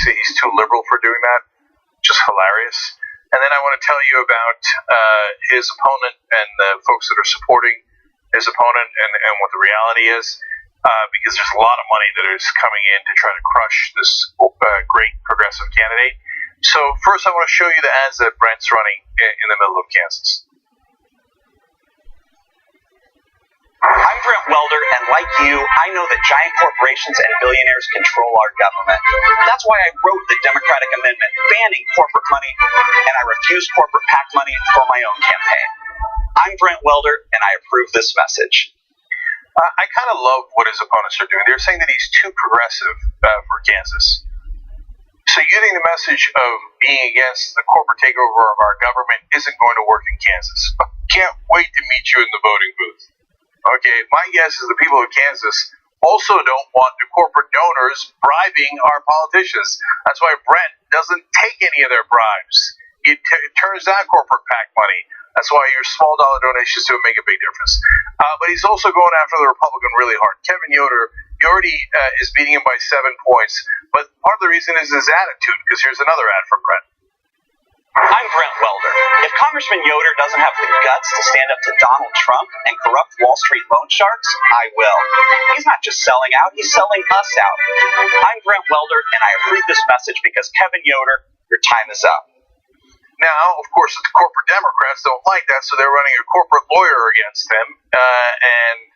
say he's too liberal for doing that. Just hilarious. And then I want to tell you about his opponent and the folks that are supporting his opponent and what the reality is, because there's a lot of money that is coming in to try to crush this great progressive candidate. So first I want to show you the ads that Brent's running in the middle of Kansas. I'm Brent Welder, and like you, I know that giant corporations and billionaires control our government. That's why I wrote the Democratic Amendment banning corporate money, and I refused corporate PAC money for my own campaign. I'm Brent Welder, and I approve this message. I kind of love what his opponents are doing. They're saying that he's too progressive for Kansas. So using the message of being against the corporate takeover of our government isn't going to work in Kansas. Can't wait to meet you in the voting booth. Okay, my guess is the people of Kansas also don't want the corporate donors bribing our politicians. That's why Brent doesn't take any of their bribes. He turns down corporate PAC money. That's why your small dollar donations to him make a big difference. But he's also going after the Republican really hard. Kevin Yoder, he already is beating him by 7 points. But part of the reason is his attitude, because here's another ad from Brent. I'm Brent Welder. If Congressman Yoder doesn't have the guts to stand up to Donald Trump and corrupt Wall Street loan sharks, I will. He's not just selling out, he's selling us out. I'm Brent Welder, and I approve this message because Kevin Yoder, your time is up. Now, of course, the corporate Democrats don't like that, so they're running a corporate lawyer against him, and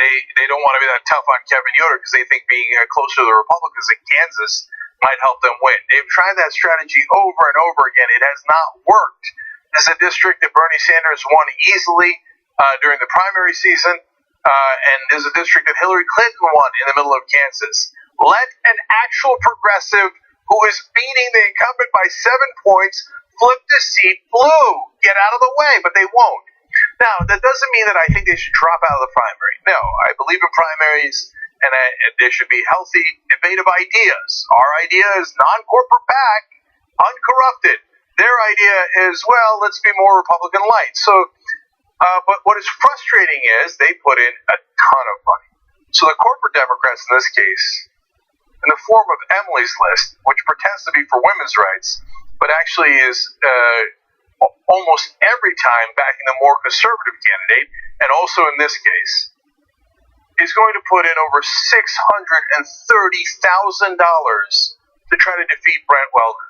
they don't want to be that tough on Kevin Yoder because they think being closer to the Republicans in Kansas might help them win. They've tried that strategy over and over again. It has not worked. This is a district that Bernie Sanders won easily during the primary season, and this is a district that Hillary Clinton won in the middle of Kansas. Let an actual progressive who is beating the incumbent by 7 points flip the seat blue. Get out of the way, but they won't. Now, that doesn't mean that I think they should drop out of the primary. No, I believe in primaries, and there should be healthy debate of ideas. Our idea is non-corporate PAC, uncorrupted. Their idea is, well, let's be more Republican light. So, but what is frustrating is they put in a ton of money. So the corporate Democrats in this case, in the form of Emily's List, which pretends to be for women's rights, but actually is almost every time backing the more conservative candidate, and also in this case, is going to put in over $630,000 to try to defeat Brent Welder.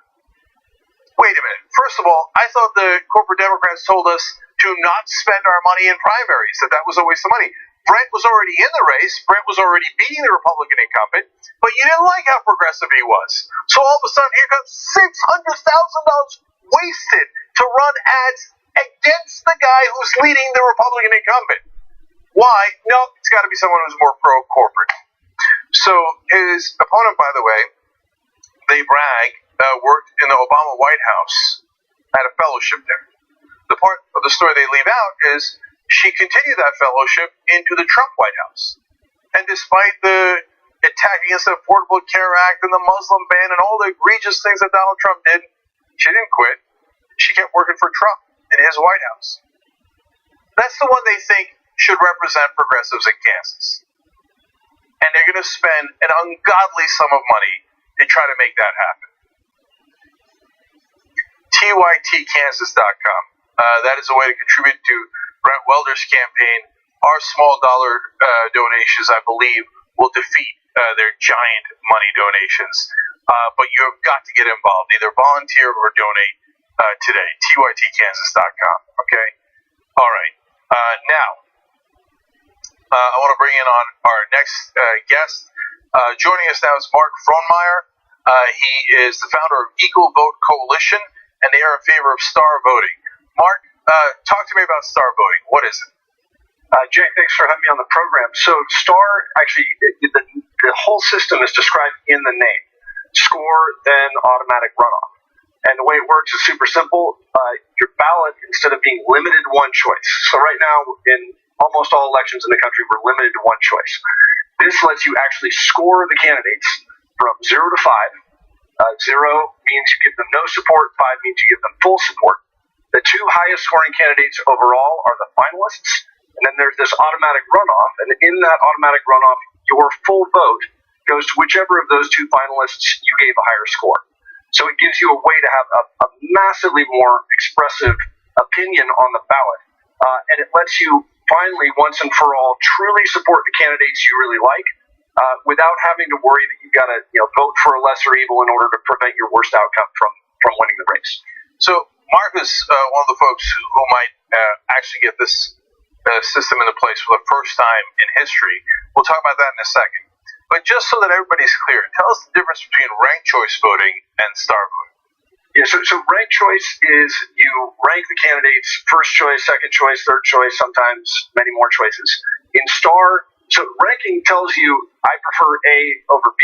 Wait a minute. First of all, I thought the corporate Democrats told us to not spend our money in primaries, that was a waste of money. Brent was already in the race. Brent was already beating the Republican incumbent, but you didn't like how progressive he was. So all of a sudden, here comes $600,000 wasted to run ads against the guy who's leading the Republican incumbent. Why? No, it's got to be someone who's more pro-corporate. So his opponent, by the way, they brag, worked in the Obama White House, had a fellowship there. The part of the story they leave out is she continued that fellowship into the Trump White House. And despite the attack against the Affordable Care Act and the Muslim ban and all the egregious things that Donald Trump did, she didn't quit. She kept working for Trump in his White House. That's the one they think should represent progressives in Kansas. And they're going to spend an ungodly sum of money to try to make that happen. TYTKansas.com. That is a way to contribute to Brent Welder's campaign. Our small dollar donations, I believe, will defeat their giant money donations. But you have got to get involved. Either volunteer or donate today. TYTKansas.com. Okay? All right. Now, I want to bring in on our next guest. Joining us now is Mark Frohnmayer. He is the founder of Equal Vote Coalition, and they are in favor of star voting. Mark, talk to me about star voting. What is it? Jay, thanks for having me on the program. So star, actually, the whole system is described in the name. Score, then automatic runoff. And the way it works is super simple. Your ballot, instead of being limited to one choice. So right now, in almost all elections in the country, we're limited to one choice. This lets you actually score the candidates from 0 to 5. 0 means you give them no support. 5 means you give them full support. The two highest scoring candidates overall are the finalists. And then there's this automatic runoff. And in that automatic runoff, your full vote goes to whichever of those two finalists you gave a higher score. So it gives you a way to have a massively more expressive opinion on the ballot. And it lets you finally, once and for all, truly support the candidates you really like without having to worry that you've got to vote for a lesser evil in order to prevent your worst outcome from winning the race. So Mark is one of the folks who might actually get this system into place for the first time in history. We'll talk about that in a second. But just so that everybody's clear, tell us the difference between ranked choice voting and star voting. Yeah, so ranked choice is you rank the candidates first choice, second choice, third choice, sometimes many more choices. In star, so ranking tells you I prefer A over B,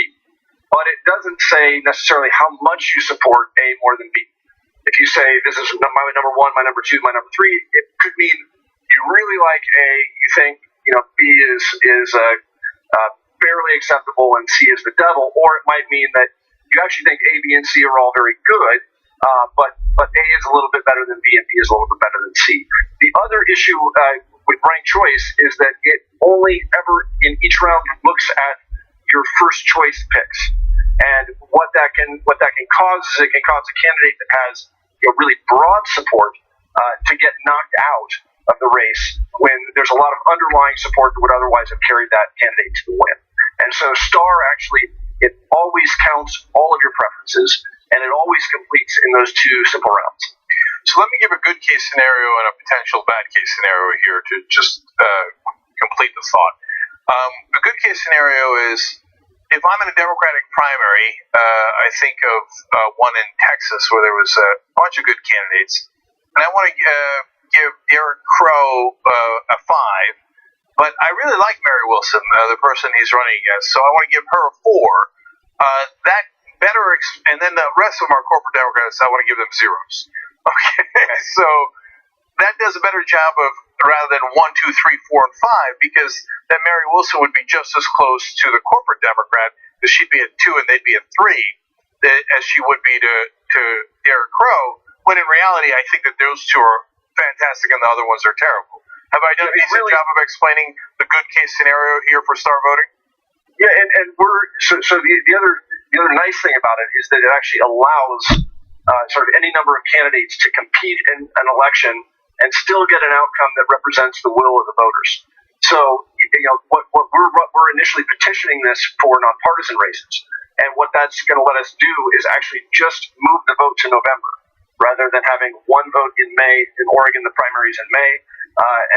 but it doesn't say necessarily how much you support A more than B. If you say this is my number one, my number two, my number three, it could mean you really like A, you think B is fairly acceptable and C is the devil, or it might mean that you actually think A, B, and C are all very good, but A is a little bit better than B and B is a little bit better than C. The other issue with ranked choice is that it only ever in each round looks at your first choice picks, and what that can cause is it can cause a candidate that has really broad support to get knocked out of the race when there's a lot of underlying support that would otherwise have carried that candidate to the win. And so star actually, it always counts all of your preferences, and it always completes in those two simple rounds. So let me give a good case scenario and a potential bad case scenario here to just complete the thought. A good case scenario is if I'm in a Democratic primary, I think of one in Texas where there was a bunch of good candidates, and I want to give Derek Crow a 5, but I really like Mary Wilson, the person he's running against, so I want to give her a 4. That better, and then the rest of them are corporate Democrats, I want to give them 0s. Okay, so that does a better job of, rather than 1, 2, 3, 4, and 5, because then Mary Wilson would be just as close to the corporate Democrat, because she'd be at 2 and they'd be at 3, as she would be to Derek Crow, when in reality I think that those two are fantastic and the other ones are terrible. Have I done a decent job of explaining the good case scenario here for star voting? Yeah, and the other nice thing about it is that it actually allows sort of any number of candidates to compete in an election and still get an outcome that represents the will of the voters. So, what we're initially petitioning this for nonpartisan races, and what that's going to let us do is actually just move the vote to November, rather than having one vote in May. In Oregon, the primary's in May.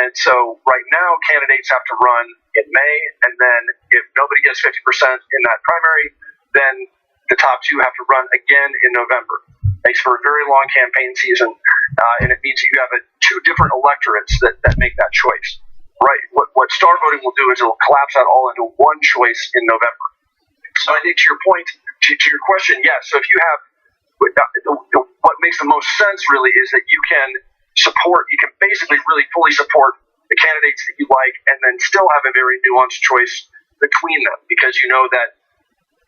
And so right now, candidates have to run in May, and then if nobody gets 50% in that primary, then the top two have to run again in November. Makes for a very long campaign season, and it means you have two different electorates that make that choice. Right. What star voting will do is it'll collapse that all into one choice in November. So I think to your point, to your question, yes. So if you have what makes the most sense really is that you can basically really fully support the candidates that you like, and then still have a very nuanced choice between them, because you know that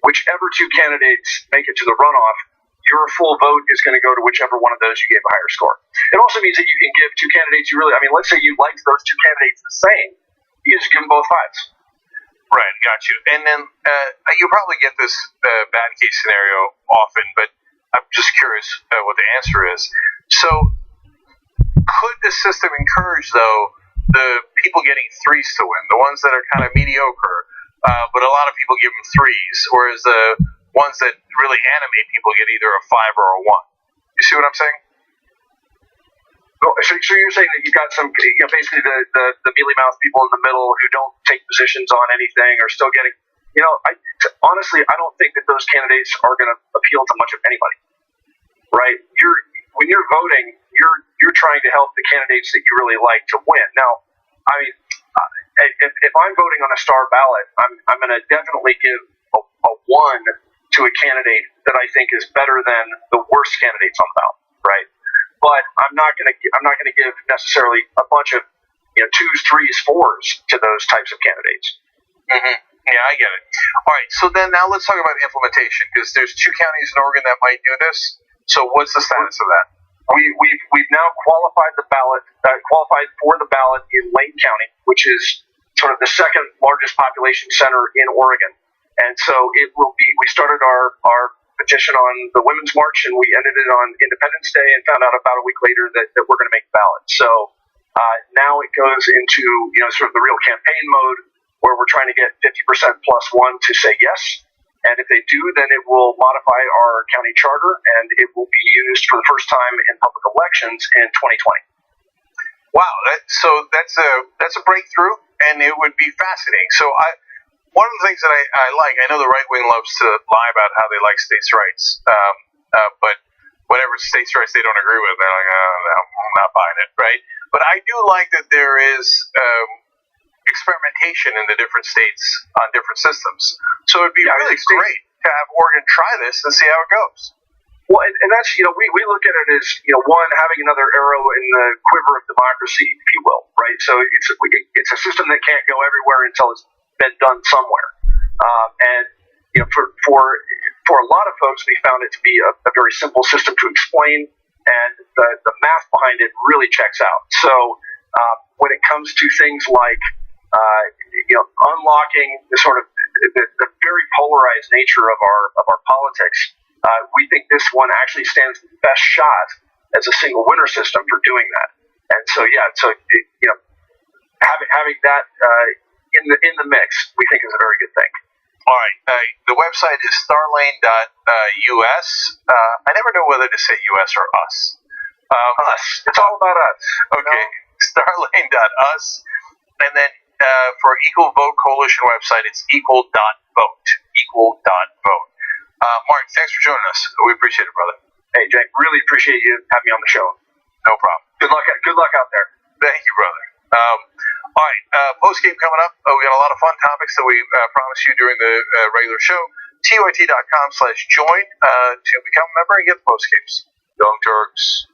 whichever two candidates make it to the runoff, your full vote is going to go to whichever one of those you gave a higher score. It also means that you can give two candidates let's say you liked those two candidates the same, you just give them both 5s. Right, got you. And then you probably get this bad case scenario often, but I'm just curious what the answer is. So, could the system encourage, though, the people getting 3s to win, the ones that are kind of mediocre, but a lot of people give them 3s, whereas the ones that really animate people get either a 5 or a 1. You see what I'm saying? So you're saying that you got some, basically the mealy mouth people in the middle who don't take positions on anything are still getting, honestly, I don't think that those candidates are going to appeal to much of anybody, right? When you're voting, you're trying to help the candidates that you really like to win. Now, I mean, if I'm voting on a star ballot, I'm going to definitely give a 1 to a candidate that I think is better than the worst candidates on the ballot, right? But I'm not going to give necessarily a bunch of 2s, 3s, 4s to those types of candidates. Mm-hmm. Yeah, I get it. All right, so then now let's talk about implementation, because there's 2 counties in Oregon that might do this. So what's the status of that? We've now qualified for the ballot in Lane County, which is sort of the second largest population center in Oregon. And so it will be. We started our petition on the Women's March, and we ended it on Independence Day, and found out about a week later that we're going to make the ballot. So now it goes into sort of the real campaign mode, where we're trying to get 50% plus one to say yes. And if they do, then it will modify our county charter, and it will be used for the first time in public elections in 2020. Wow, so that's a breakthrough, and it would be fascinating. So one of the things that I like, I know the right wing loves to lie about how they like states' rights, but whatever states' rights they don't agree with, they're like, no, I'm not buying it, right? But I do like that there is experimentation in the different states on different systems. So it'd be really great to have Oregon try this and see how it goes. Well, and that's, we look at it as, one, having another arrow in the quiver of democracy, if you will, right? So it's a system that can't go everywhere until it's been done somewhere. And, for a lot of folks, we found it to be a very simple system to explain, and the math behind it really checks out. So when it comes to things like unlocking the sort of the very polarized nature of our politics, we think this one actually stands the best shot as a single winner system for doing that. And so having that in the mix, we think is a very good thing. All right. The website is starlane.us. I never know whether to say US or us. Us. It's all about us. Okay. Starlane.us. And then for Equal Vote Coalition website, it's equal.vote. Equal.vote. Mark, thanks for joining us. We appreciate it, brother. Hey, Jake, really appreciate you having me on the show. No problem. Good luck out there. Thank you, brother. All right, post-game coming up. We got a lot of fun topics that we promised you during the regular show. TYT.com/join to become a member and get the post-games. Young Turks.